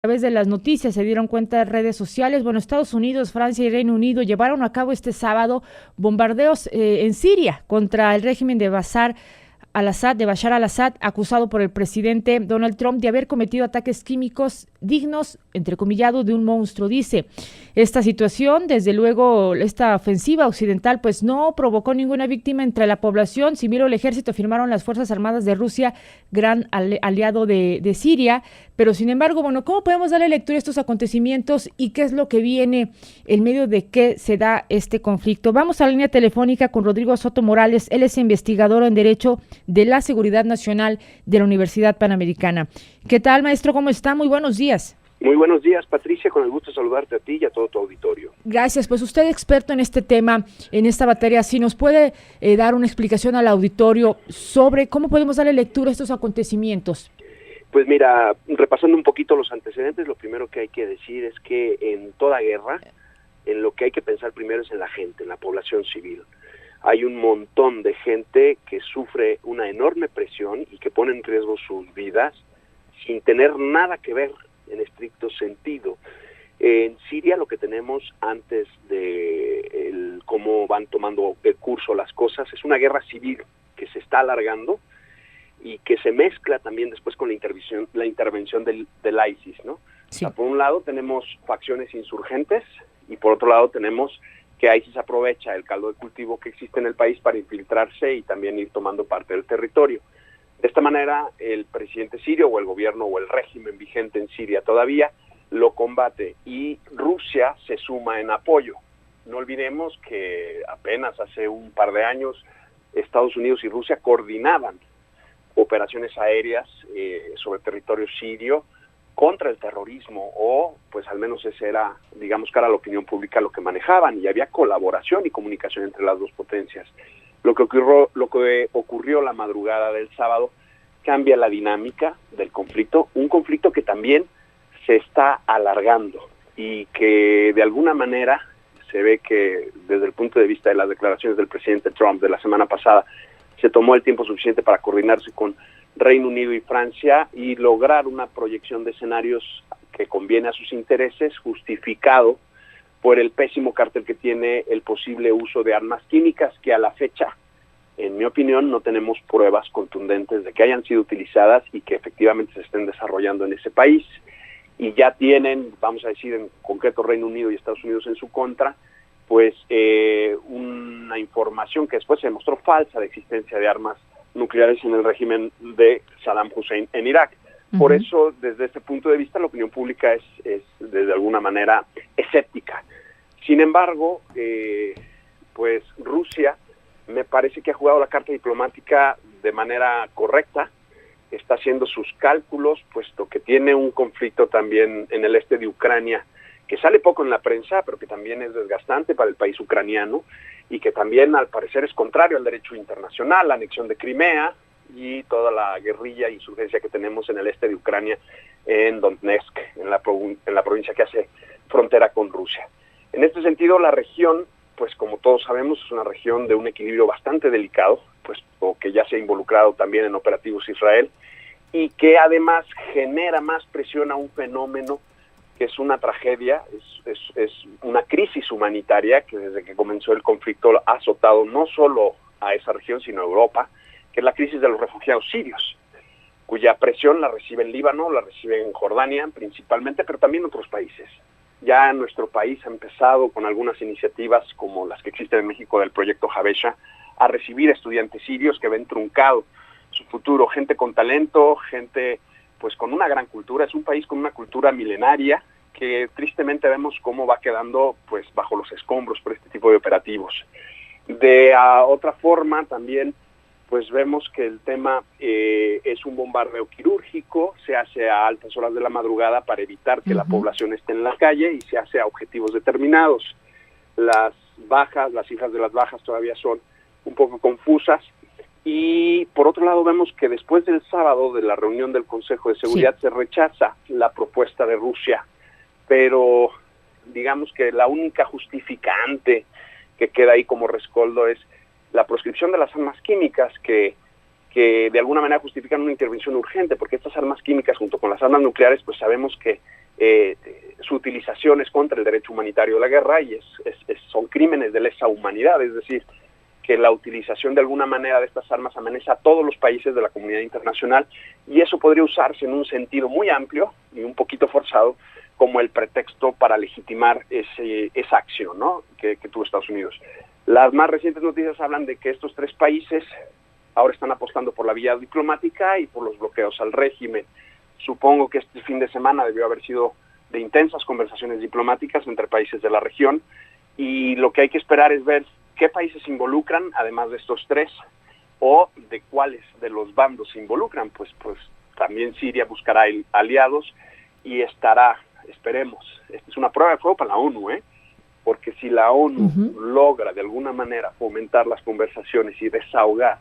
través de las noticias, se dieron cuenta en redes sociales. Bueno, Estados Unidos, Francia y Reino Unido llevaron a cabo este sábado bombardeos en Siria contra el régimen de Bashar al-Assad, acusado por el presidente Donald Trump de haber cometido ataques químicos dignos, entrecomillado, de un monstruo. Dice, esta situación, desde luego, esta ofensiva occidental, pues no provocó ninguna víctima entre la población civil o el ejército, afirmaron las Fuerzas Armadas de Rusia, gran aliado de Siria. Pero, sin embargo, bueno, ¿cómo podemos darle lectura a estos acontecimientos y qué es lo que viene en medio de qué se da este conflicto? Vamos a la línea telefónica con Rodrigo Soto Morales. Él es investigador en Derecho de la Seguridad Nacional de la Universidad Panamericana. ¿Qué tal, maestro? ¿Cómo está? Muy buenos días. Muy buenos días, Patricia, con el gusto de saludarte a ti y a todo tu auditorio. Gracias, pues usted experto en este tema, en esta materia, si nos puede dar una explicación al auditorio sobre cómo podemos darle lectura a estos acontecimientos. Pues mira, repasando un poquito los antecedentes, lo primero que hay que decir es que en toda guerra, en lo que hay que pensar primero es en la gente, en la población civil. Hay un montón de gente que sufre una enorme presión y que pone en riesgo sus vidas sin tener nada que ver en estricto sentido. En Siria lo que tenemos antes de cómo van tomando el curso las cosas es una guerra civil que se está alargando y que se mezcla también después con la intervención del ISIS, ¿no? Sí. O sea, por un lado tenemos facciones insurgentes y por otro lado tenemos que ISIS aprovecha el caldo de cultivo que existe en el país para infiltrarse y también ir tomando parte del territorio. De esta manera, el presidente sirio o el gobierno o el régimen vigente en Siria todavía lo combate y Rusia se suma en apoyo. No olvidemos que apenas hace un par de años Estados Unidos y Rusia coordinaban operaciones aéreas sobre territorio sirio contra el terrorismo, o pues al menos ese era, digamos, cara a la opinión pública lo que manejaban, y había colaboración y comunicación entre las dos potencias. Lo que ocurrió la madrugada del sábado cambia la dinámica del conflicto, un conflicto que también se está alargando y que de alguna manera se ve que desde el punto de vista de las declaraciones del presidente Trump de la semana pasada se tomó el tiempo suficiente para coordinarse con Reino Unido y Francia y lograr una proyección de escenarios que conviene a sus intereses, justificado por el pésimo cartel que tiene el posible uso de armas químicas, que a la fecha, en mi opinión, no tenemos pruebas contundentes de que hayan sido utilizadas y que efectivamente se estén desarrollando en ese país. Y ya tienen, vamos a decir en concreto Reino Unido y Estados Unidos en su contra, pues una información que después se demostró falsa de existencia de armas nucleares en el régimen de Saddam Hussein en Irak. Por eso, desde este punto de vista, la opinión pública es de alguna manera escéptica. Sin embargo, pues Rusia me parece que ha jugado la carta diplomática de manera correcta, está haciendo sus cálculos, puesto que tiene un conflicto también en el este de Ucrania, que sale poco en la prensa, pero que también es desgastante para el país ucraniano, y que también al parecer es contrario al derecho internacional, la anexión de Crimea y toda la guerrilla e insurgencia que tenemos en el este de Ucrania, en Donetsk, en la provincia que hace frontera con Rusia. En este sentido, la región, pues como todos sabemos, es una región de un equilibrio bastante delicado, pues que ya se ha involucrado también en operativos Israel, y que además genera más presión a un fenómeno que es una tragedia, es una crisis humanitaria que desde que comenzó el conflicto ha azotado no solo a esa región, sino a Europa, que es la crisis de los refugiados sirios, cuya presión la recibe en Líbano, la recibe en Jordania principalmente, pero también en otros países. Ya nuestro país ha empezado con algunas iniciativas como las que existen en México del proyecto Javesha, a recibir estudiantes sirios que ven truncado su futuro, gente con talento, gente pues con una gran cultura. Es un país con una cultura milenaria que tristemente vemos cómo va quedando pues bajo los escombros por este tipo de operativos. De otra forma también pues vemos que el tema es un bombardeo quirúrgico, se hace a altas horas de la madrugada para evitar que la población esté en la calle y se hace a objetivos determinados. Las cifras de las bajas todavía son un poco confusas. Y por otro lado vemos que después del sábado de la reunión del Consejo de Seguridad se rechaza la propuesta de Rusia, pero digamos que la única justificante que queda ahí como rescoldo es la proscripción de las armas químicas que de alguna manera justifican una intervención urgente, porque estas armas químicas junto con las armas nucleares pues sabemos que su utilización es contra el derecho humanitario de la guerra y son crímenes de lesa humanidad, es decir, que la utilización de alguna manera de estas armas amenaza a todos los países de la comunidad internacional, y eso podría usarse en un sentido muy amplio y un poquito forzado como el pretexto para legitimar esa acción, ¿no?, que tuvo Estados Unidos. Las más recientes noticias hablan de que estos 3 países ahora están apostando por la vía diplomática y por los bloqueos al régimen. Supongo que este fin de semana debió haber sido de intensas conversaciones diplomáticas entre países de la región, y lo que hay que esperar es ver qué países se involucran, además de estos 3, o de cuáles de los bandos se involucran. Pues también Siria buscará aliados y estará, esperemos, esta es una prueba de fuego para la ONU, porque si la ONU logra de alguna manera fomentar las conversaciones y desahogar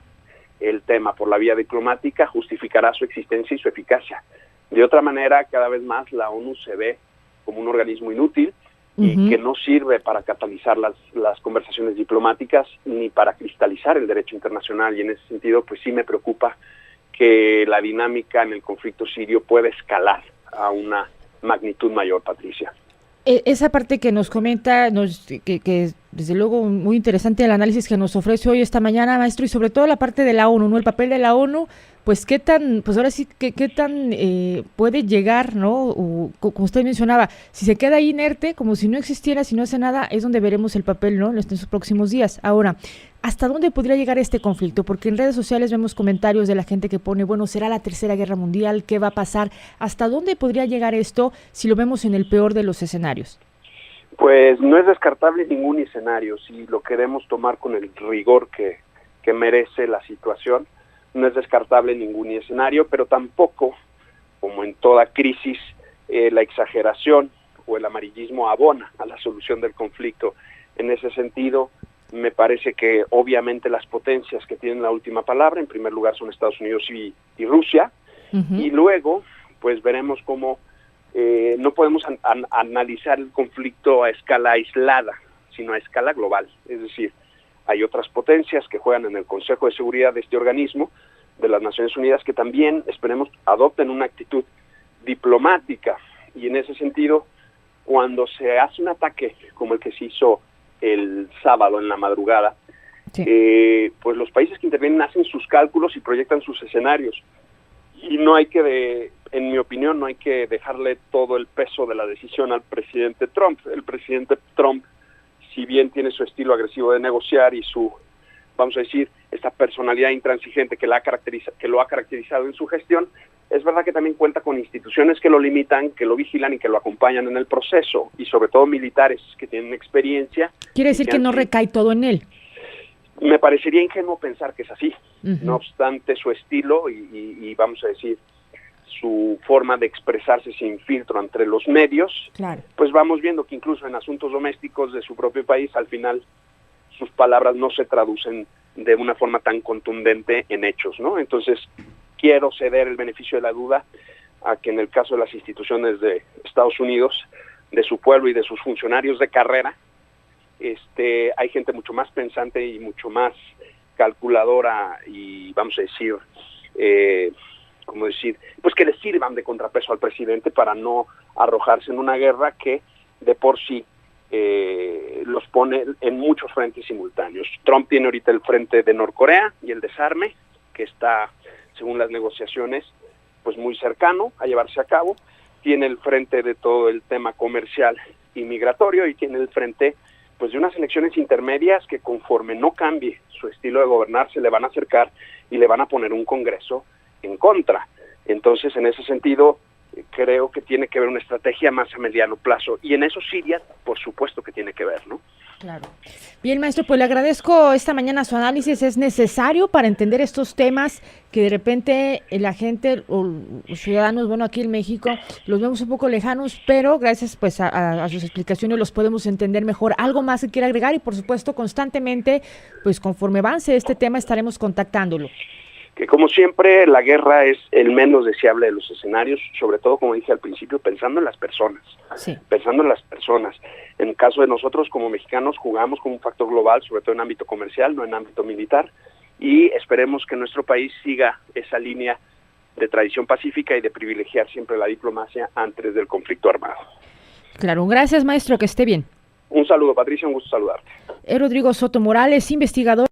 el tema por la vía diplomática, justificará su existencia y su eficacia. De otra manera, cada vez más la ONU se ve como un organismo inútil y que no sirve para catalizar las conversaciones diplomáticas ni para cristalizar el derecho internacional, y en ese sentido pues sí me preocupa que la dinámica en el conflicto sirio pueda escalar a una magnitud mayor, Patricia. Esa parte que nos comenta, que desde luego muy interesante el análisis que nos ofrece hoy esta mañana, maestro, y sobre todo la parte de la ONU, ¿no? El papel de la ONU, pues qué tan puede llegar, ¿no? O, como usted mencionaba, si se queda ahí inerte, como si no existiera, si no hace nada, es donde veremos el papel, ¿no?, en estos próximos días. Ahora, ¿hasta dónde podría llegar este conflicto? Porque en redes sociales vemos comentarios de la gente que pone, bueno, ¿será la Tercera Guerra Mundial? ¿Qué va a pasar? ¿Hasta dónde podría llegar esto si lo vemos en el peor de los escenarios? Pues no es descartable ningún escenario, si lo queremos tomar con el rigor que merece la situación. No es descartable ningún escenario, pero tampoco, como en toda crisis, la exageración o el amarillismo abona a la solución del conflicto. En ese sentido, me parece que obviamente las potencias que tienen la última palabra, en primer lugar son Estados Unidos y Rusia, y luego pues veremos cómo no podemos analizar el conflicto a escala aislada, sino a escala global. Es decir, hay otras potencias que juegan en el Consejo de Seguridad de este organismo, de las Naciones Unidas, que también, esperemos, adopten una actitud diplomática. Y en ese sentido, cuando se hace un ataque como el que se hizo el sábado en la madrugada, pues los países que intervienen hacen sus cálculos y proyectan sus escenarios. Y no hay que, en mi opinión, no hay que dejarle todo el peso de la decisión al presidente Trump. El presidente Trump, si bien tiene su estilo agresivo de negociar y su, vamos a decir, esta personalidad intransigente que lo ha caracterizado en su gestión, es verdad que también cuenta con instituciones que lo limitan, que lo vigilan y que lo acompañan en el proceso, y sobre todo militares que tienen experiencia. ¿Quiere decir que no recae todo en él? Me parecería ingenuo pensar que es así. No obstante, su estilo y vamos a decir, su forma de expresarse sin filtro entre los medios, pues vamos viendo que incluso en asuntos domésticos de su propio país, al final sus palabras no se traducen de una forma tan contundente en hechos, ¿no? Entonces, quiero ceder el beneficio de la duda a que en el caso de las instituciones de Estados Unidos, de su pueblo y de sus funcionarios de carrera, hay gente mucho más pensante y mucho más calculadora y, vamos a decir, pues que le sirvan de contrapeso al presidente para no arrojarse en una guerra que de por sí los pone en muchos frentes simultáneos. Trump tiene ahorita el frente de Norcorea y el desarme, que está, según las negociaciones, pues muy cercano a llevarse a cabo. Tiene el frente de todo el tema comercial y migratorio, y tiene el frente pues de unas elecciones intermedias que, conforme no cambie su estilo de gobernar, se le van a acercar y le van a poner un Congreso en contra. Entonces, en ese sentido, creo que tiene que haber una estrategia más a mediano plazo, y en eso Siria, por supuesto que tiene que ver, ¿no? Claro. Bien, maestro, pues le agradezco esta mañana su análisis. Es necesario para entender estos temas que de repente la gente o los ciudadanos, bueno, aquí en México los vemos un poco lejanos, pero gracias pues a sus explicaciones los podemos entender mejor. ¿Algo más que quiera agregar? Y por supuesto, constantemente, pues conforme avance este tema, estaremos contactándolo. Que como siempre, la guerra es el menos deseable de los escenarios, sobre todo, como dije al principio, pensando en las personas. Sí. Pensando en las personas. En el caso de nosotros, como mexicanos, jugamos como un factor global, sobre todo en ámbito comercial, no en ámbito militar, y esperemos que nuestro país siga esa línea de tradición pacífica y de privilegiar siempre la diplomacia antes del conflicto armado. Claro, gracias maestro, que esté bien. Un saludo, Patricia, un gusto saludarte. Rodrigo Soto Morales, investigador.